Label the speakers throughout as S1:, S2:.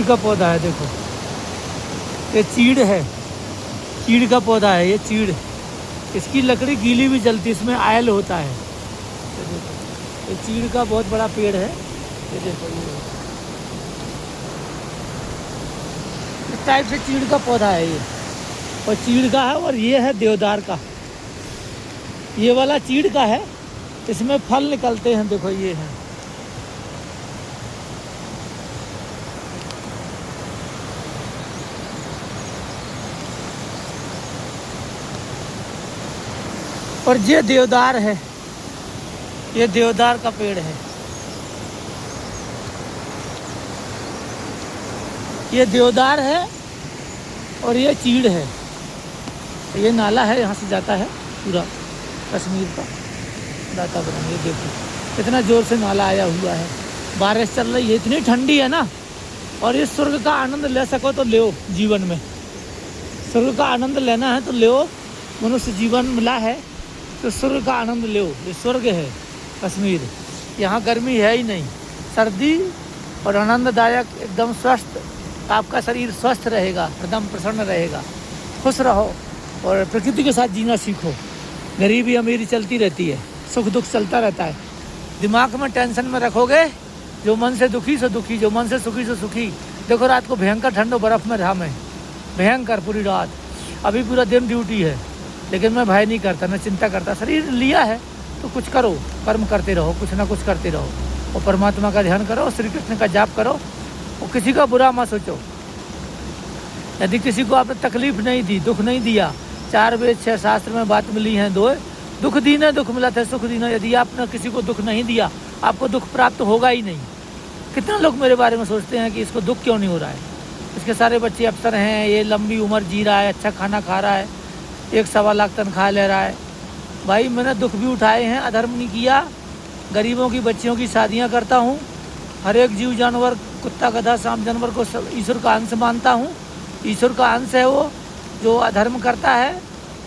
S1: का पौधा है, देखो ये चीड़ है, चीड़ का पौधा है ये चीड़। इसकी लकड़ी गीली भी जलती है, इसमें आयल होता है। ये देखो ये चीड़ का बहुत बड़ा पेड़ है। ये देखो ये इस टाइप से चीड़ का पौधा है ये, और चीड़ का है। और ये है देवदार का, ये वाला चीड़ का है, इसमें फल निकलते हैं, देखो ये है। और ये देवदार है, ये देवदार का पेड़ है। ये देवदार है और ये चीड़ है। ये नाला है, यहाँ से जाता है पूरा कश्मीर का वातावरण। ये देखो कितना जोर से नाला आया हुआ है, बारिश चल रही है, इतनी ठंडी है ना। और इस स्वर्ग का आनंद ले सको तो लो जीवन में, स्वर्ग का आनंद लेना है तो लो। मनुष्य जीवन मिला है तो स्वर्ग का आनंद लो। ये स्वर्ग है कश्मीर, यहाँ गर्मी है ही नहीं, सर्दी और आनंददायक, एकदम स्वस्थ। आपका शरीर स्वस्थ रहेगा, एकदम प्रसन्न रहेगा। खुश रहो और प्रकृति के साथ जीना सीखो। गरीबी अमीरी चलती रहती है, सुख दुख चलता रहता है। दिमाग में टेंशन में रखोगे, जो मन से दुखी से दुखी, जो मन से सुखी से सुखी। देखो रात को भयंकर ठंड और बर्फ़ में रहा मैं, भयंकर पूरी रात। अभी पूरा दिन ड्यूटी है, लेकिन मैं भय नहीं करता, मैं चिंता करता। शरीर लिया है तो कुछ करो, कर्म करते रहो, कुछ ना कुछ करते रहो, और परमात्मा का ध्यान करो, श्री कृष्ण का जाप करो, और किसी का बुरा मत सोचो। यदि किसी को आपने तकलीफ नहीं दी, दुख नहीं दिया, 4 वेद 6 शास्त्र में बात मिली है, 2 दुख दीना दुख मिला था सुख दीना। यदि आपने किसी को दुख नहीं दिया, आपको दुख प्राप्त होगा ही नहीं। कितना लोग मेरे बारे में सोचते हैं कि इसको दुख क्यों नहीं हो रहा है, इसके सारे बच्चे अफसर हैं, ये लंबी उम्र जी रहा है, अच्छा खाना खा रहा है, 1-1.25 लाख तनख्वाह ले रहा है। भाई मैंने दुख भी उठाए हैं, अधर्म नहीं किया, गरीबों की बच्चियों की शादियाँ करता हूँ, हर एक जीव जानवर, कुत्ता गधा सांप जानवर को ईश्वर का अंश मानता हूँ। ईश्वर का अंश है वो, जो अधर्म करता है,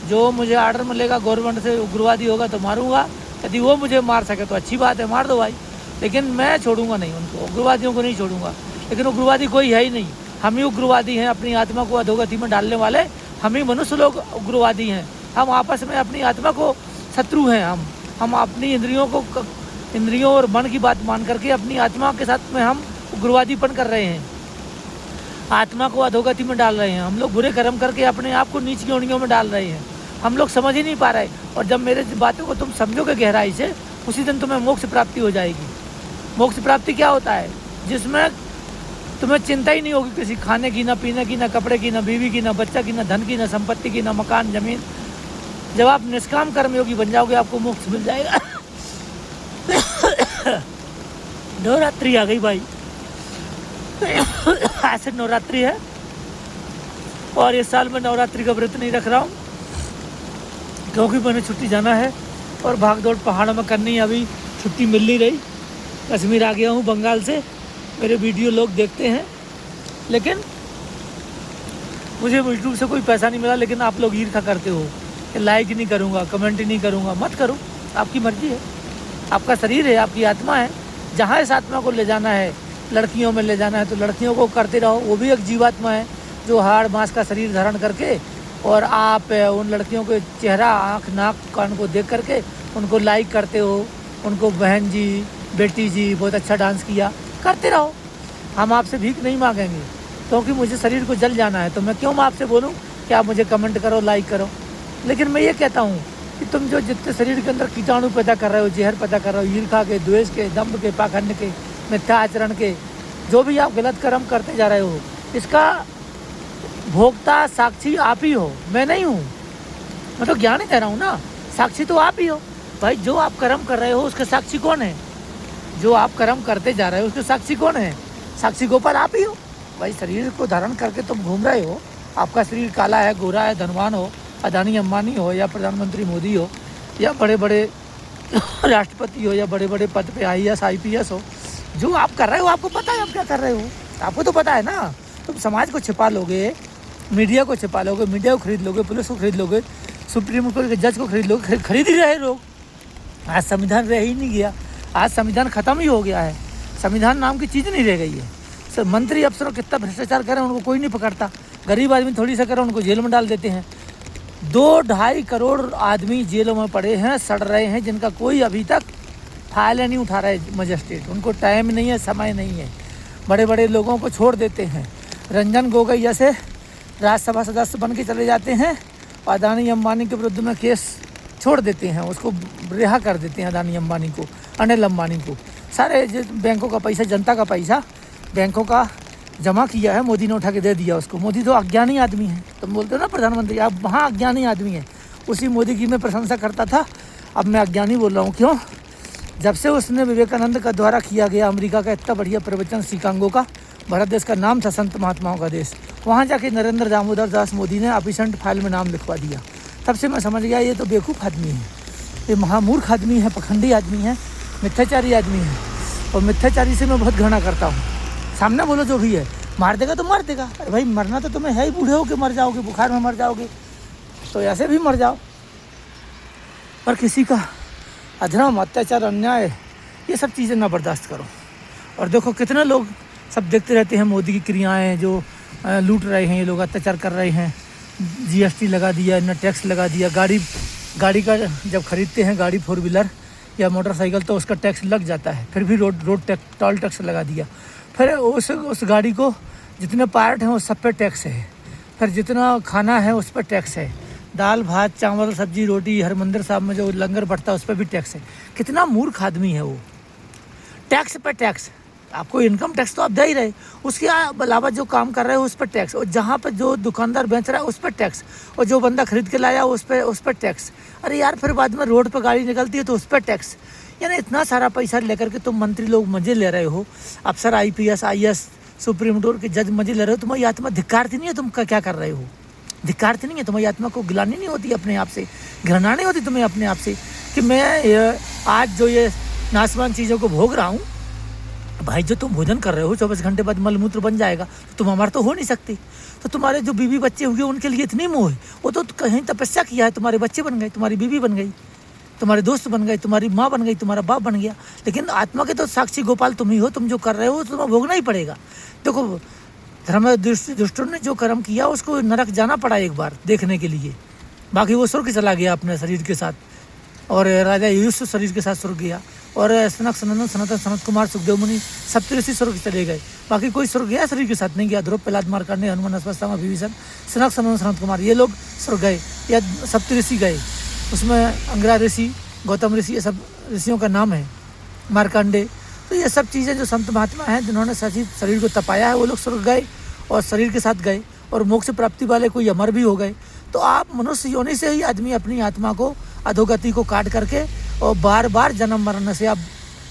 S1: जो मुझे आर्डर मिलेगा गवर्नमेंट से, उग्रवादी होगा तो मारूंगा। यदि वो मुझे मार सके तो अच्छी बात है, मार दो भाई, लेकिन मैं छोड़ूंगा नहीं उनको, उग्रवादियों को नहीं छोड़ूंगा। लेकिन उग्रवादी कोई है ही नहीं, हम ही उग्रवादी हैं, अपनी आत्मा को अधोगति में डालने वाले हम ही मनुष्य लोग उग्रवादी हैं। हम आपस में अपनी आत्मा को शत्रु हैं। हम अपनी इंद्रियों और मन की बात मान करके अपनी आत्मा के साथ में हम उग्रवादीपन कर रहे हैं, आत्मा को अधोगति में डाल रहे हैं। हम लोग बुरे कर्म करके अपने आप को नीच योनियों में डाल रहे हैं, हम लोग समझ ही नहीं पा रहे। और जब मेरे बातों को तुम समझोगे गहराई से, उसी दिन तुम्हें मोक्ष प्राप्ति हो जाएगी। मोक्ष प्राप्ति क्या होता है? जिसमें तुम्हें चिंता ही नहीं होगी किसी खाने की, ना पीने की, ना कपड़े की, ना बीवी की, ना बच्चा की, ना धन की, ना संपत्ति की, ना मकान जमीन। जब आप निष्काम कर्मयोगी बन जाओगे, आपको मोक्ष मिल जाएगा। नवरात्रि आ गई भाई, आज से नवरात्रि है, और इस साल मैं नवरात्रि का व्रत नहीं रख रहा हूँ, क्योंकि मैंने छुट्टी जाना है और भाग दौड़ पहाड़ों में करनी है। अभी छुट्टी मिल नहीं रही, कश्मीर आ गया हूँ बंगाल से। मेरे वीडियो लोग देखते हैं, लेकिन मुझे यूट्यूब से कोई पैसा नहीं मिला। लेकिन आप लोग ईर्ष्या करते हो कि लाइक नहीं करूँगा, कमेंट नहीं करूँगा। मत करो, आपकी मर्जी है, आपका शरीर है, आपकी आत्मा है। जहाँ इस आत्मा को ले जाना है, लड़कियों में ले जाना है तो लड़कियों को करते रहो। वो भी एक जीवात्मा है जो हाड़ मांस का शरीर धारण करके, और आप उन लड़कियों के चेहरा, आँख, नाक, कान को देख करके उनको लाइक करते हो, उनको बहन जी, बेटी जी बहुत अच्छा डांस किया, करते रहो। हम आपसे भीख नहीं मांगेंगे, क्योंकि मुझे शरीर को जल जाना है। तो मैं क्यों आपसे बोलूँ कि आप मुझे कमेंट करो, लाइक करो। लेकिन मैं ये कहता हूँ कि तुम जो जितने शरीर के अंदर कीटाणु पैदा कर रहे हो, जहर पैदा कर रहे हो, ईर्ष्या के, द्वेष के, दंभ के, पाखंड के, मिथ्या आचरण के, जो भी आप गलत कर्म करते जा रहे हो, इसका भोक्ता साक्षी आप ही हो, मैं नहीं हूँ। मैं तो ज्ञान ही दे रहा हूँ ना, साक्षी तो आप ही हो भाई। जो आप कर्म कर रहे हो उसके साक्षी कौन है? जो आप कर्म करते जा रहे हो उसके साक्षी कौन है? साक्षी गोपाल आप ही हो भाई। शरीर को धारण करके तुम घूम रहे हो, आपका शरीर काला है, गोरा है, धनवान हो, अदानी अंबानी हो, या प्रधानमंत्री मोदी हो, या बड़े बड़े राष्ट्रपति हो, या बड़े बड़े पद पे IAS IPS हो, जो आप कर रहे हो आपको पता है आप क्या कर रहे हो, आपको तो पता है ना। तुम समाज को छिपा लोगे, मीडिया को छिपा लोगे, मीडिया को खरीद लोगे, पुलिस को खरीद लोगे, सुप्रीम कोर्ट के जज को खरीद लोगे, खरीद ही रहे लोग। आज संविधान रह ही नहीं गया, आज संविधान खत्म ही हो गया है। संविधान नाम की चीज़ नहीं रह गई है, मंत्री अफसरों कितना भ्रष्टाचार करें उनको कोई नहीं पकड़ता, गरीब आदमी थोड़ी सा करें उनको जेल में डाल देते हैं। 2-2.5 करोड़ आदमी जेलों में पड़े हैं, सड़ रहे हैं, जिनका कोई अभी तक फाइल नहीं उठा रहा है मजिस्ट्रेट। उनको टाइम नहीं है, समय नहीं है, बड़े बड़े लोगों को छोड़ देते हैं। रंजन गोगोई जैसे राज्यसभा सदस्य बन के चले जाते हैं, अदानी अंबानी के विरुद्ध में केस छोड़ देते हैं, उसको रिहा कर देते हैं अदानी अंबानी को, अनिल अंबानी को। सारे बैंकों का पैसा, जनता का पैसा बैंकों का जमा किया है, मोदी ने उठा के दे दिया उसको। मोदी तो अज्ञानी आदमी है, तुम बोलते हो ना प्रधानमंत्री, आप वहाँ अज्ञानी आदमी है। उसी मोदी की मैं प्रशंसा करता था, अब मैं अज्ञानी बोल रहा हूँ। क्यों? जब से उसने विवेकानंद का द्वारा किया गया अमेरिका का इतना बढ़िया प्रवचन शिकागो का, भारत देश का नाम था संत महात्माओं का देश, वहाँ जाके नरेंद्र दामोदर दास मोदी ने अपिसेंट फाइल में नाम लिखवा दिया। तब से मैं समझ गया ये तो बेवकूफ़ आदमी है, ये महामूर्ख आदमी है, पखंडी आदमी है, मिथ्याचारी आदमी है। और मिथ्याचारी से मैं बहुत घृणा करता हूँ। सामने बोलो जो भी है, मार देगा तो मार देगा। अरे भाई मरना तो तुम्हें है ही, बूढ़े हो के मर जाओगे, बुखार में मर जाओगे, तो ऐसे भी मर जाओ, पर किसी का अधर्म, अत्याचार, अन्याय, ये सब चीज़ें ना बर्दाश्त करो। और देखो कितने लोग सब देखते रहते हैं मोदी की क्रियाएं, जो लूट रहे हैं ये लोग, अत्याचार कर रहे हैं। जीएसटी लगा दिया, इतना टैक्स लगा दिया, गाड़ी का जब खरीदते हैं गाड़ी 4 व्हीलर या मोटरसाइकिल तो उसका टैक्स लग जाता है, फिर भी रोड टैक्स, टोल टैक्स लगा दिया। फिर उस गाड़ी को जितने पार्ट हैं उस सब पे टैक्स है, फिर जितना खाना है उस पर टैक्स है, दाल भात चावल सब्जी रोटी, हरमंदिर साहब में जो लंगर बढ़ता है उस पर भी टैक्स है। कितना मूर्ख आदमी है वो, टैक्स पे टैक्स। आपको इनकम टैक्स तो आप दे ही रहे, उसके अलावा जो काम कर रहे हो उस पर टैक्स, और जहाँ पर जो दुकानदार बेच रहा है उस पर टैक्स, और जो बंदा खरीद के लाया उस पर टैक्स। अरे यार फिर बाद में रोड पर गाड़ी निकलती है तो उस पर टैक्स। यानी इतना सारा पैसा लेकर के तुम मंत्री लोग मजे ले रहे हो, अफसर IPS IAS सुप्रीम कोर्ट के जज मजे ले रहे हो। तुम्हारी आत्मा धिक्कारती नहीं है? तुम क्या कर रहे हो? धिक्कारती नहीं है? तुम्हारी आत्मा को गिलानी नहीं होती अपने आप से, घृणा नहीं होती तुम्हें अपने आप से कि मैं आज जो ये नासवान चीज़ों को भोग रहा हूँ? भाई जो तुम भोजन कर रहे हो 24 घंटे बाद मलमूत्र बन जाएगा, तो तुम हमारे तो हो नहीं सकते। तो तुम्हारे जो बीवी बच्चे हुए उनके लिए इतनी मोह है, वो तो कहीं तपस्या किया है, तुम्हारे बच्चे बन गए, तुम्हारी बीवी बन गई, तुम्हारे दोस्त बन गए, तुम्हारी माँ बन गई, तुम्हारा बाप बन गया। लेकिन आत्मा के तो साक्षी गोपाल तुम ही हो, तुम जो कर रहे हो तुम्हें भोगना ही पड़ेगा। देखो धर्म दुष्टों ने जो कर्म किया उसको नरक जाना पड़ा एक बार देखने के लिए, बाकी वो स्वर्ग चला गया अपने शरीर के साथ, और राजा युष्य शरीर के साथ स्वर्ग गया, और सनक सनंदन सनातन सनत कुमार सुखदेव मुनि सप्तऋषि स्वर्ग चले गए। बाकी कोई स्वर्ग गया शरीर के साथ नहीं गया। ध्रुव प्रहलाद मार्कंडेय हनुमान अश्वत्थामा विभीषण सनक सनंदन सनत कुमार ये लोग स्वर्ग गए या सप्तऋषि गए। उसमें अंगिरा ऋषि, गौतम ऋषि, ये सब ऋषियों का नाम है, मार्कंडेय। तो ये सब चीज़ें जो संत महात्मा हैं जिन्होंने शरीर को तपाया है वो लोग स्वर्ग गए और शरीर के साथ गए, और मोक्ष प्राप्ति वाले कोई अमर भी हो गए। तो आप मनुष्य योनि से ही आदमी अपनी आत्मा को, अधोगति को काट करके और बार बार जन्म मरने से, आप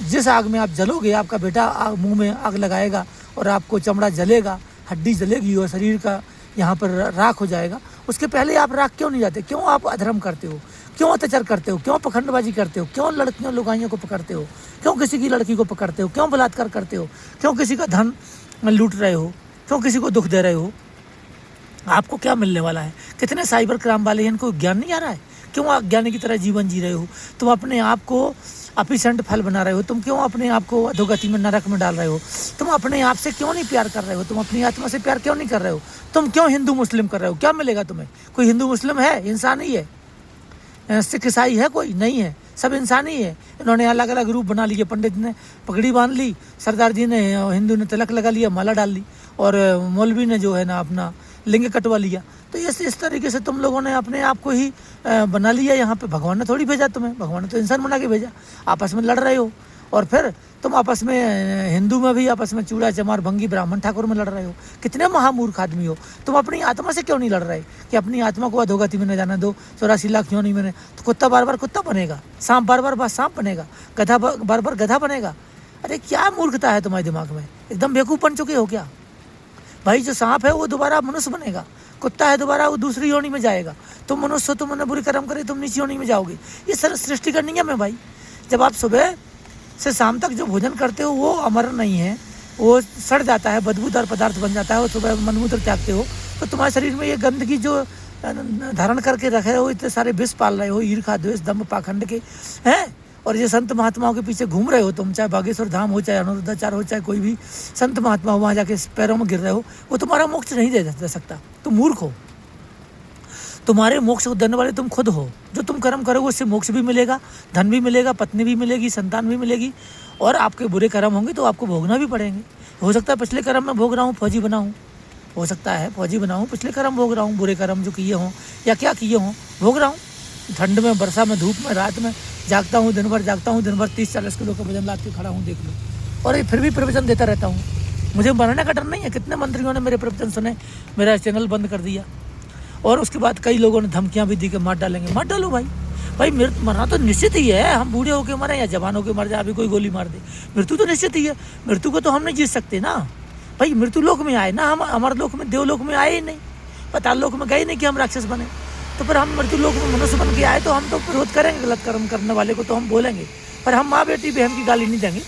S1: जिस आग में आप जलोगे, आपका बेटा मुंह में आग लगाएगा और आपको चमड़ा जलेगा, हड्डी जलेगी और शरीर का यहाँ पर राख हो जाएगा। उसके पहले आप राख क्यों नहीं जाते? क्यों आप अधर्म करते हो? क्यों अत्याचार करते हो? क्यों पखंडबाजी करते हो? क्यों लड़कियों लुगाइयों को पकड़ते हो? क्यों किसी की लड़की को पकड़ते हो? क्यों बलात्कार करते हो? क्यों किसी का धन लूट रहे हो? क्यों किसी को दुख दे रहे हो? आपको क्या मिलने वाला है? कितने साइबर क्राइम वाले हैं, इनको ज्ञान नहीं आ रहा है? क्यों अज्ञानी की तरह जीवन जी रहे हो? तुम अपने आप को अपिसेंट फल बना रहे हो। तुम क्यों अपने आप को अधोगति में, नरक में डाल रहे हो? तुम अपने आप से क्यों नहीं प्यार कर रहे हो? तुम अपनी आत्मा से प्यार क्यों नहीं कर रहे हो? तुम क्यों हिंदू मुस्लिम कर रहे हो? क्या मिलेगा तुम्हें? कोई हिंदू मुस्लिम है? इंसान ही है। सिख ईसाई है? कोई नहीं है, सब इंसान ही है। इन्होंने अलग अलग रूप बना लिए। पंडित ने पगड़ी बांध ली, सरदार जी ने, हिंदू ने तिलक लगा लिया, माला डाल ली, और मौलवी ने जो है ना अपना लिंग कटवा लिया। तो इस तरीके से तुम लोगों ने अपने आप को ही बना लिया। यहाँ पे भगवान ने थोड़ी भेजा तुम्हें, भगवान ने तो इंसान बना के भेजा। आपस में लड़ रहे हो, और फिर तुम आपस में, हिंदू में भी आपस में चूड़ा चमार भंगी ब्राह्मण ठाकुर में लड़ रहे हो। कितने महामूर्ख आदमी हो तुम। अपनी आत्मा से क्यों नहीं लड़ रहे कि अपनी आत्मा को अधोगति में न जाने दो? 84 लाख क्यों नहीं मैंने? तो कुत्ता बार बार कुत्ता बनेगा, सांप बार बार सांप बनेगा, गधा बार बार गधा बनेगा। अरे क्या मूर्खता है तुम्हारे दिमाग में? एकदम बेवकूफ़ बन चुके हो क्या भाई? जो सांप है वो दोबारा मनुष्य बनेगा, कुत्ता है दोबारा वो दूसरी योनि में जाएगा। तुम मनुष्य, तुमने बुरी कर्म करे, तुम नीची योनि में जाओगे। ये सृष्टि का नियम है भाई। जब आप सुबह से शाम तक जो भोजन करते हो वो अमर नहीं है, वो सड़ जाता है, बदबूदार पदार्थ बन जाता है, और सुबह मलमूत्र त्यागते हो तो तुम्हारे शरीर में ये गंदगी जो धारण करके रखे हो, इतने सारे विष पाल रहे हो, ईर्ष्या द्वेष दंभ पाखंड के हैं, और ये संत महात्माओं के पीछे घूम रहे हो तुम, चाहे बागेश्वर धाम हो, चाहे अनुरुद्धाचार्य हो, चाहे कोई भी संत महात्मा हो, वहाँ जाके पैरों में गिर रहे हो, वो तुम्हारा मोक्ष नहीं दे सकता। तुम मूर्ख हो। तुम्हारे मोक्ष को देने वाले तुम खुद हो। जो तुम कर्म करोगे उससे मोक्ष भी मिलेगा, धन भी मिलेगा, पत्नी भी मिलेगी, संतान भी मिलेगी, और आपके बुरे कर्म होंगे तो आपको भोगना भी पड़ेंगे। हो सकता है पिछले कर्म में भोग रहा हूँ, फौजी बना हूँ, हो सकता है फौजी बना हूँ, पिछले कर्म भोग रहा हूँ, बुरे कर्म जो किए हों या क्या किए हों भोग रहा हूँ। ठंड में, वर्षा में, धूप में, रात में जागता हूँ, दिन भर जागता हूँ, दिन भर 30-40 किलो का वजन लाद के खड़ा हूँ, देख लो। और ये फिर भी प्रवचन देता रहता हूँ। मुझे मरने का डर नहीं है। कितने मंत्रियों ने मेरे प्रवचन सुने, मेरा चैनल बंद कर दिया, और उसके बाद कई लोगों ने धमकियाँ भी दी कि मार डालेंगे। मार डालो भाई, मरना तो निश्चित ही है। हम बूढ़े होकर मरे या जवान होकर मर जाए, अभी कोई गोली मार दे, मृत्यु तो निश्चित ही है। मृत्यु को तो हम नहीं जीत सकते ना भाई। मृत्यु लोक में आए ना हम, अमर लोक में, देवलोक में आए ही नहीं, पाताल लोक में गए नहीं कि हम राक्षस बने। तो फिर हम मृत्यु लोक में मनुष्य बन के आए तो हम तो विरोध करेंगे, गलत कर्म करने वाले को तो हम बोलेंगे, पर हम माँ बेटी बहन की गाली नहीं देंगे।